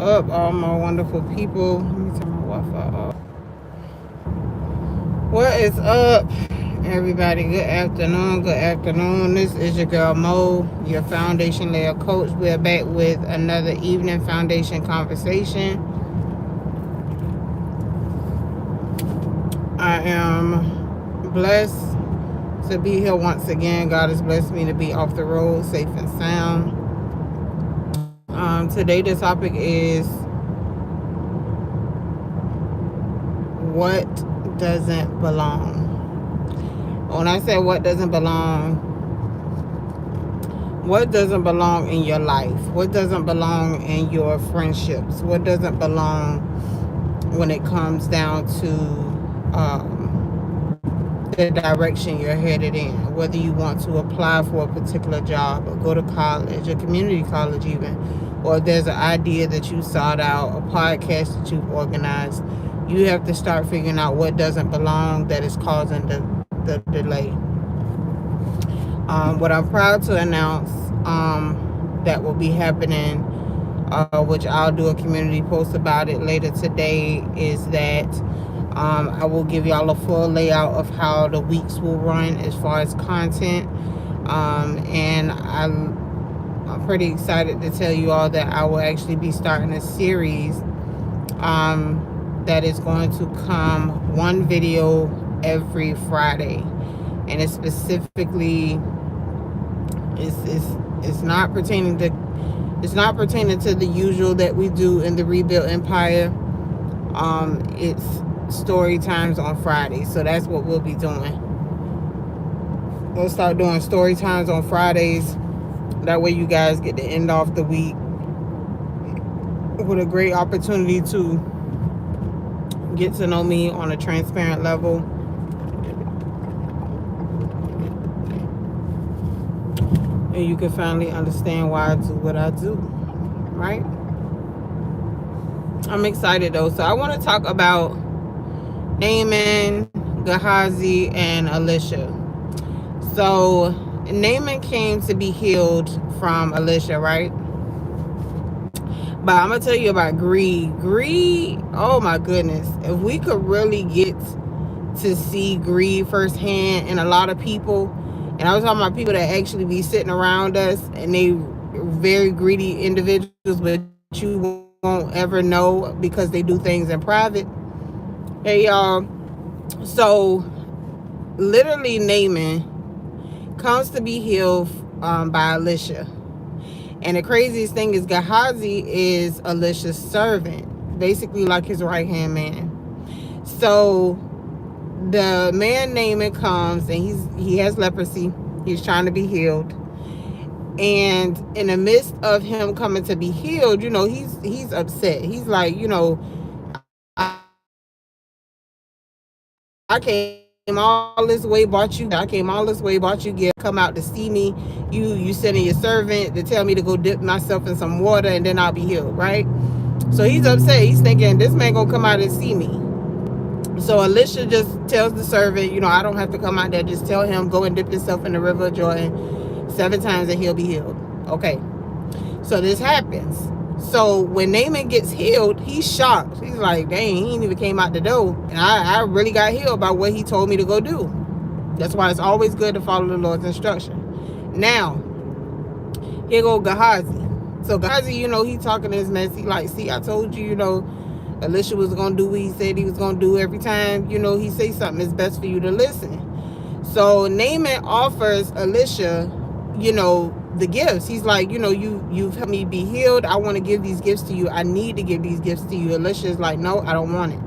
up, all my wonderful people? Let me turn my Wi-Fi off. What is up, everybody? Good afternoon. Good afternoon. This is your girl Mo, your foundation layer coach. We're back with another evening foundation conversation. I am blessed to be here once again. God has blessed me to be off the road, safe and sound. Today, the topic is what doesn't belong. When I say what doesn't belong in your life? What doesn't belong in your friendships? What doesn't belong when it comes down to the direction you're headed in? Whether you want to apply for a particular job or go to college, or community college even, or if there's an idea that you sought out, a podcast that you've organized, you have to start figuring out what doesn't belong that is causing the delay. What I'm proud to announce that will be happening, which I'll do a community post about it later today, is that I will give y'all a full layout of how the weeks will run as far as content. And I'm pretty excited to tell you all that I will actually be starting a series that is going to come one video every Friday. And it's specifically, it's not pertaining to the usual that we do in the Rebuilt Empire. It's story times on Friday. So that's what we'll be doing. We'll start doing story times on Fridays. That way you guys get to end off the week with a great opportunity to get to know me on a transparent level. And you can finally understand why I do what I do, right? I'm excited though. So I want to talk about Naaman, Gehazi, and Elisha. So Naaman came to be healed from Elisha, right? But I'm going to tell you about greed. Greed, oh my goodness. If we could really get to see greed firsthand in a lot of people, and I was talking about people that actually be sitting around us and they very greedy individuals, but you won't ever know because they do things in private. Hey, y'all. So, literally, Naaman comes to be healed by Elisha. And the craziest thing is Gehazi is Elisha's servant, basically like his right-hand man. So the man Naaman comes and he has leprosy. He's trying to be healed. And in the midst of him coming to be healed, he's upset. He's like, I came all this way, bought you gift, come out to see me. You sending your servant to tell me to go dip myself in some water and then I'll be healed, right? So he's upset. He's thinking, this man gonna come out and see me. So Elisha just tells the servant, I don't have to come out there. Just tell him, go and dip yourself in the river of Jordan 7 times and he'll be healed. Okay. So this happens. So when Naaman gets healed, he's shocked. He's like, dang, he ain't even came out the door. And I really got healed by what he told me to go do. That's why it's always good to follow the Lord's instruction. Now, here go Gehazi. So Gehazi, he talking to his mess. He like, see, I told you, Elisha was going to do what he said he was going to do every time, he say something. It's best for you to listen. So Naaman offers Elisha, the gifts. He's like, you've helped me be healed. I want to give these gifts to you. I need to give these gifts to you. Elisha is like, no, I don't want it.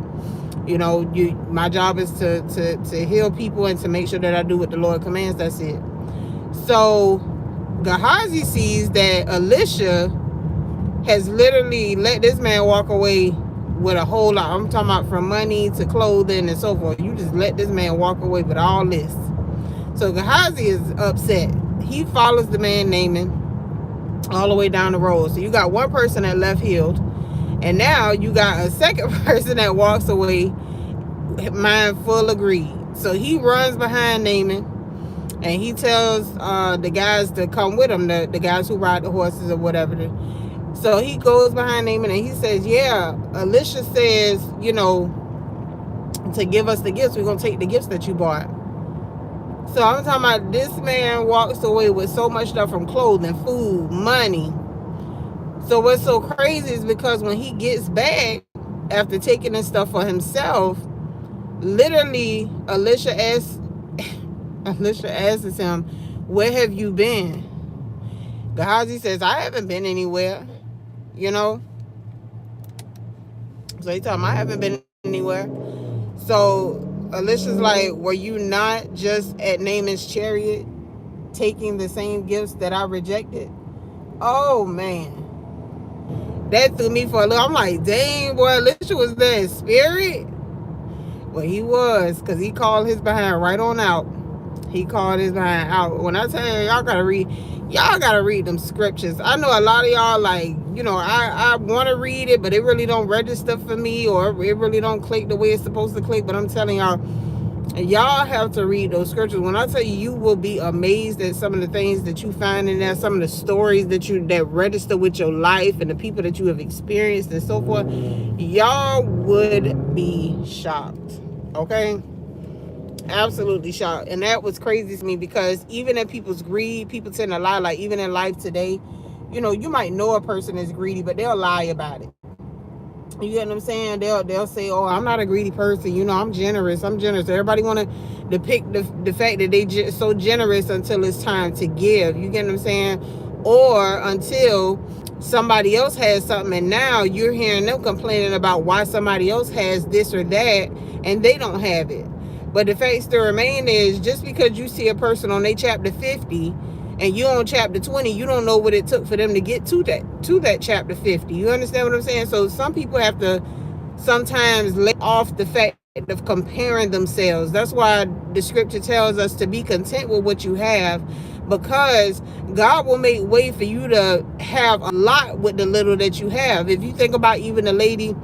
My job is to heal people and to make sure that I do what the Lord commands. That's it. So Gehazi sees that Elisha has literally let this man walk away with a whole lot. I'm talking about from money to clothing and so forth. You just let this man walk away with all this. So Gehazi is upset. He follows the man Naaman all the way down the road. So you got one person that left healed, and now you got a second person that walks away mind full of greed. So he runs behind Naaman and he tells the guys to come with him, the guys who ride the horses or whatever, So he goes behind Naaman and he says, yeah, Elisha says, to give us the gifts, we're going to take the gifts that you bought. So I'm talking about this man walks away with so much stuff, from clothing, food, money. So what's so crazy is because when he gets back after taking this stuff for himself, literally Elisha asks him, where have you been? Gehazi says, I haven't been anywhere, So he told him, I haven't been anywhere. So Elisha's like, were you not just at Naaman's chariot taking the same gifts that I rejected? Oh, man. That threw me for a little. I'm like, dang, boy, Elisha was there in spirit? Well, he was, because he called his behind right on out. He called his behind out. When I tell you, y'all gotta read them scriptures. I know a lot of y'all, like, I want to read it, but it really don't register for me, or it really don't click the way it's supposed to click. But I'm telling y'all have to read those scriptures. When I tell you, you will be amazed at some of the things that you find in there, some of the stories that register with your life and the people that you have experienced and so forth. Y'all would be shocked. Okay? Absolutely shocked. And that was crazy to me, because even in people's greed, people tend to lie. Like, even in life today, you might know a person is greedy, but they'll lie about it. You get what I'm saying? They'll say, oh, I'm not a greedy person, I'm generous. Everybody want to depict the fact that they so generous until it's time to give. You get what I'm saying? Or until somebody else has something, and now you're hearing them complaining about why somebody else has this or that and they don't have it. But the fact still remain is, just because you see a person on their chapter 50 and you on chapter 20, you don't know what it took for them to get to that chapter 50. You understand what I'm saying? So some people have to sometimes lay off the fact of comparing themselves. That's why the scripture tells us to be content with what you have, because God will make way for you to have a lot with the little that you have. If you think about even the lady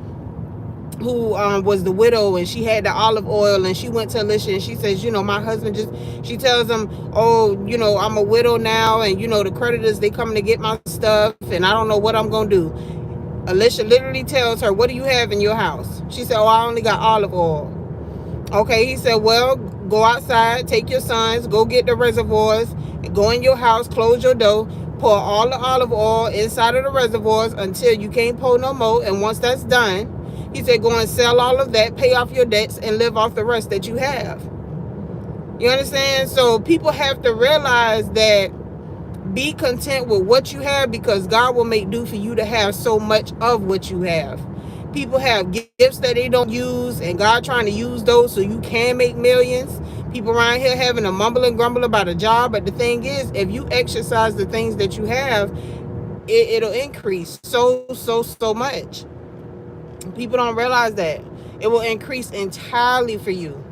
who was the widow, and she had the olive oil, and she went to Elisha and she says, my husband she tells him, oh, I'm a widow now, and the creditors, they coming to get my stuff, and I don't know what I'm gonna do. Elisha literally tells her, what do you have in your house? She said, oh, I only got olive oil. Okay, he said, well, go outside, take your sons, go get the reservoirs, go in your house, close your door, pour all the olive oil inside of the reservoirs until you can't pour no more, and once that's done, he said, go and sell all of that, pay off your debts, and live off the rest that you have. You understand? So people have to realize that, be content with what you have, because God will make do for you to have so much of what you have. People have gifts that they don't use, and God trying to use those so you can make millions. People around here having a mumble and grumble about a job, but the thing is, if you exercise the things that you have, it'll increase so much. People don't realize that it will increase entirely for you.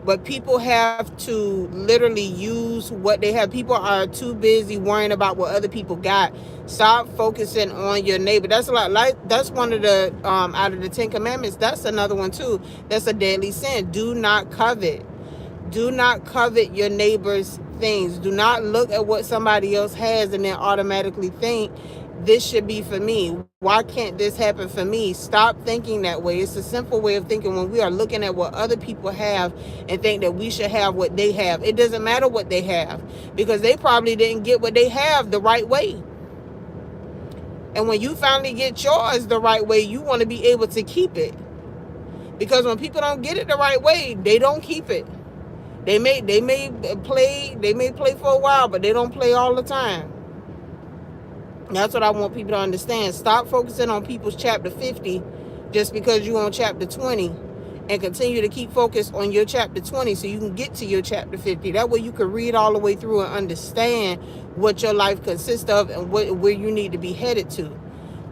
But people have to literally use what they have. People are too busy worrying about what other people got. Stop focusing on your neighbor. That's a lot. Like, that's one of the out of the 10 commandments. That's another one too. That's a deadly sin. Do not covet. Do not covet your neighbor's things. Do not look at what somebody else has and then automatically think, this should be for me. Why can't this happen for me? Stop thinking that way. It's a simple way of thinking when we are looking at what other people have and think that we should have what they have. It doesn't matter what they have, because they probably didn't get what they have the right way. And when you finally get yours the right way, you want to be able to keep it. Because when people don't get it the right way, they don't keep it. They may play for a while, but they don't play all the time. That's what I want people to understand. Stop focusing on people's chapter 50 just because you're on chapter 20, and continue to keep focused on your chapter 20 so you can get to your chapter 50. That way you can read all the way through and understand what your life consists of and where you need to be headed to.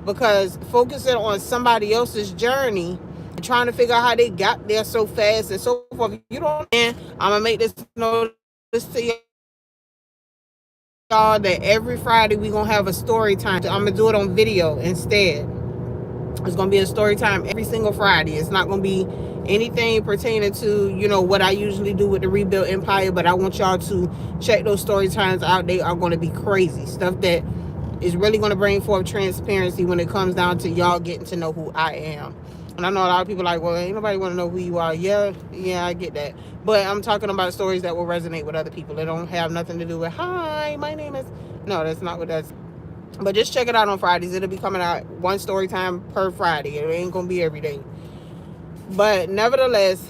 Because focusing on somebody else's journey and trying to figure out how they got there so fast and so forth, you don't. And I'm going to make this notice to you. Y'all, that every Friday we're gonna have a story time. I'm gonna do it on video instead. It's gonna be a story time every single Friday. It's not gonna be anything pertaining to what I usually do with the Rebuild Empire, but I want y'all to check those story times out. They are going to be crazy stuff that is really going to bring forth transparency when it comes down to y'all getting to know who I am. And I know a lot of people are like, well, ain't nobody want to know who you are. Yeah, I get that. But I'm talking about stories that will resonate with other people. They don't have nothing to do with, hi, my name is... No, that's not what that's... But just check it out on Fridays. It'll be coming out one story time per Friday. It ain't going to be every day. But nevertheless,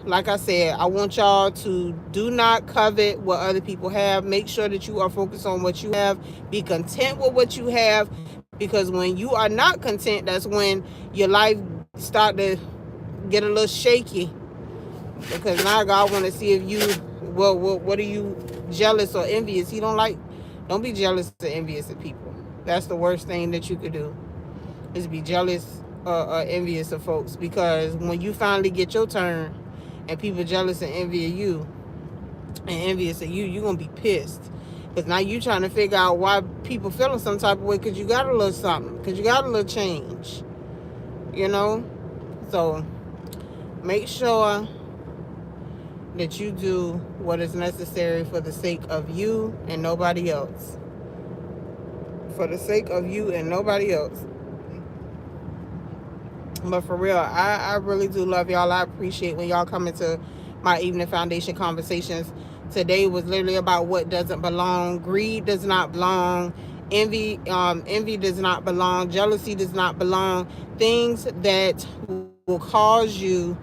like I said, I want y'all to do not covet what other people have. Make sure that you are focused on what you have. Be content with what you have, because when you are not content, that's when your life start to get a little shaky. Because now God want to see if you, what are you jealous or envious? He don't be jealous or envious of people. That's the worst thing that you could do, is be jealous or envious of folks. Because when you finally get your turn and people jealous and envious of you, you're going to be pissed. Because now you trying to figure out why people feeling some type of way, because you got a little something, because you got a little change, you know? So make sure that you do what is necessary for the sake of you and nobody else. For the sake of you and nobody else. But for real, I really do love y'all. I appreciate when y'all come into my Evening Foundation conversations. Today was literally about what doesn't belong. Greed does not belong. Envy does not belong. Jealousy does not belong. Things that will cause you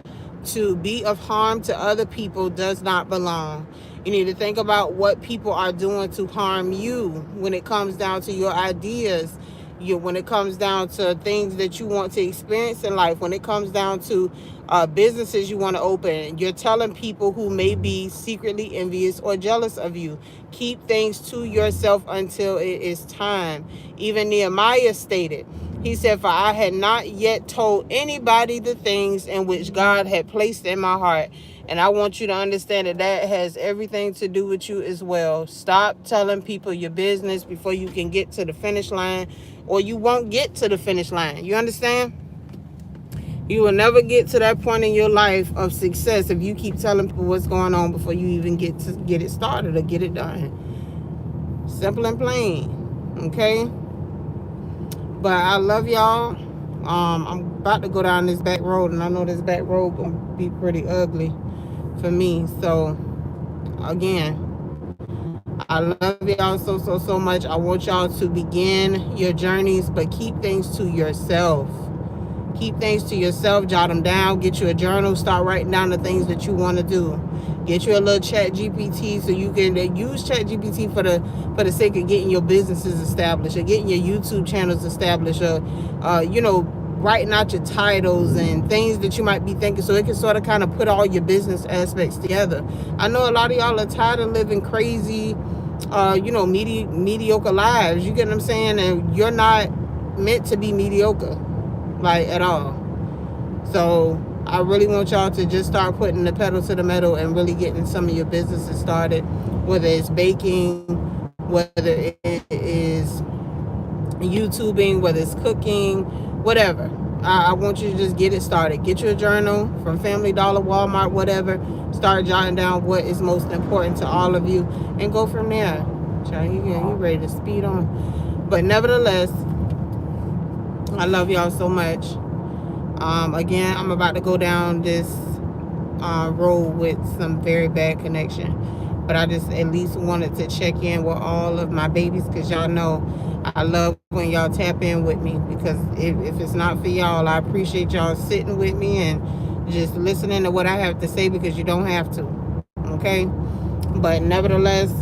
to be of harm to other people does not belong. You need to think about what people are doing to harm you when it comes down to your ideas, when it comes down to things that you want to experience in life, when it comes down to businesses you want to open. You're telling people who may be secretly envious or jealous of you. Keep things to yourself until it is time. Even Nehemiah stated, he said, for I had not yet told anybody the things in which God had placed in my heart. And I want you to understand that that has everything to do with you as well. Stop telling people your business before you can get to the finish line, or you won't get to the finish line. You understand? You will never get to that point in your life of success if you keep telling people what's going on before you even get it started or get it done. Simple and plain. Okay? But I love y'all. I'm about to go down this back road, and I know this back road gonna be pretty ugly for me. So again, I love y'all so much. I want y'all to begin your journeys, but keep things to yourself. Keep things to yourself. Jot them down. Get you a journal. Start writing down the things that you want to do. Get you a little ChatGPT so you can use ChatGPT for the sake of getting your businesses established, or getting your YouTube channels established, or writing out your titles and things that you might be thinking, so it can sort of kind of put all your business aspects together. I know a lot of y'all are tired of living crazy, mediocre lives. You get what I'm saying? And you're not meant to be mediocre, like, at all. So I really want y'all to just start putting the pedal to the metal and really getting some of your businesses started, whether it's baking, whether it is YouTubing, whether it's cooking, whatever. I want you to just get it started. Get you a journal from Family Dollar, Walmart, whatever. Start jotting down what is most important to all of you and go from there. Child, you ready to speed on. But nevertheless, I love y'all so much. Again, I'm about to go down this road with some very bad connection. But I just at least wanted to check in with all of my babies, because y'all know I love when y'all tap in with me, because if it's not for y'all, I appreciate y'all sitting with me and just listening to what I have to say, because you don't have to. Okay? But nevertheless,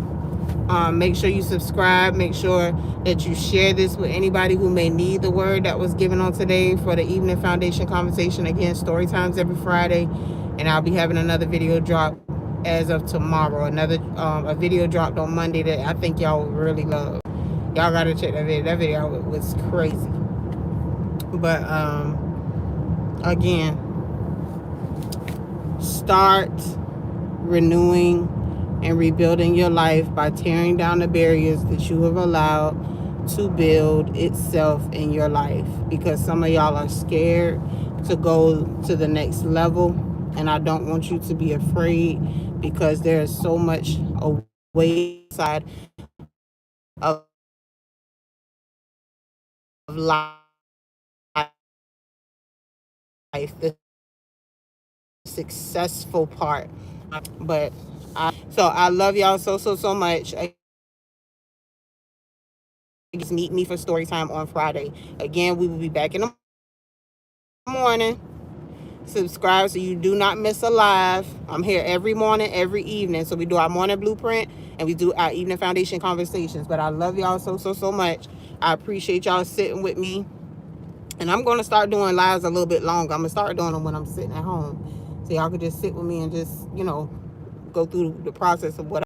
make sure you subscribe. Make sure that you share this with anybody who may need the word that was given on today for the Evening Foundation conversation. Again, story times every Friday, and I'll be having another video drop as of tomorrow. A video dropped on Monday that I think y'all would really love. Y'all gotta check that video. That video was crazy. But again, start renewing and rebuilding your life by tearing down the barriers that you have allowed to build itself in your life, because some of y'all are scared to go to the next level, and I don't want you to be afraid, because there is so much away side of life, the successful part. But I love y'all so much. Just meet me for story time on Friday. Again, we will be back in the morning. Subscribe so you do not miss a live. I'm here every morning, every evening. So we do our morning blueprint and we do our evening foundation conversations. But I love y'all so much. I appreciate y'all sitting with me. And I'm going to start doing lives a little bit longer. I'm going to start doing them when I'm sitting at home. So y'all could just sit with me and just, go through the process of what